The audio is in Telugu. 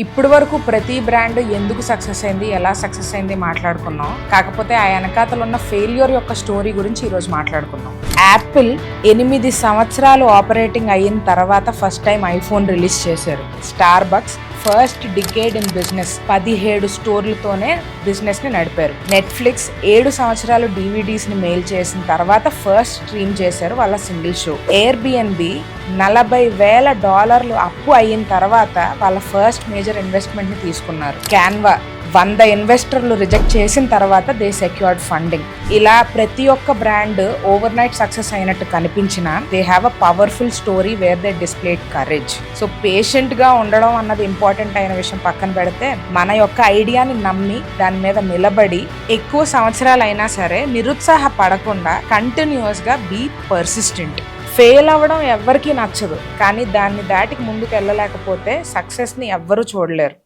ఇప్పటి వరకు ప్రతి బ్రాండ్ ఎందుకు సక్సెస్ అయింది, ఎలా సక్సెస్ అయింది మాట్లాడుకున్నాం. కాకపోతే ఆ వెనకాతలు ఉన్న ఫెయిల్యూర్ యొక్క స్టోరీ గురించి ఈరోజు మాట్లాడుకున్నాం. యాపిల్ 8 సంవత్సరాలు ఆపరేటింగ్ అయిన తర్వాత ఫస్ట్ టైం ఐఫోన్ రిలీజ్ చేశారు. Starbucks first decade in business 17 స్టోర్లతోనే బిజినెస్ ని నడిపారు. నెట్ఫ్లిక్స్ 7 సంవత్సరాలు డివిడీస్ ని మెయిల్ చేసిన తర్వాత ఫస్ట్ స్ట్రీమ్ చేశారు వాళ్ళ సింగిల్ షో. ఎయిర్బిఎన్బి $40,000 అప్పు అయిన తర్వాత వాళ్ళ ఫస్ట్ మేజర్ ఇన్వెస్ట్మెంట్ ని తీసుకున్నారు. క్యాన్వా 100 ఇన్వెస్టర్లు రిజెక్ట్ చేసిన తర్వాత దే సెక్యూర్డ్ ఫండింగ్. ఇలా ప్రతి ఒక్క బ్రాండ్ ఓవర్ నైట్ సక్సెస్ అయినట్టు కనిపించినా they have a powerful story where they displayed courage. So patient గా ఉండడం అన్నది ఇంపార్టెంట్ అయిన విషయం పక్కన పెడితే, మన యొక్క ఐడియాని నమ్మి దాని మీద నిలబడి ఎక్కువ సంవత్సరాలు అయినా సరే నిరుత్సాహపడకుండా కంటిన్యూస్ గా బీ పర్సిస్టెంట్. ఫెయిల్ అవ్వడం ఎవరికీ నచ్చదు, కానీ దాన్ని దాటికి ముందుకు వెళ్ళలేకపోతే సక్సెస్ ని ఎవ్వరూ చూడలేరు.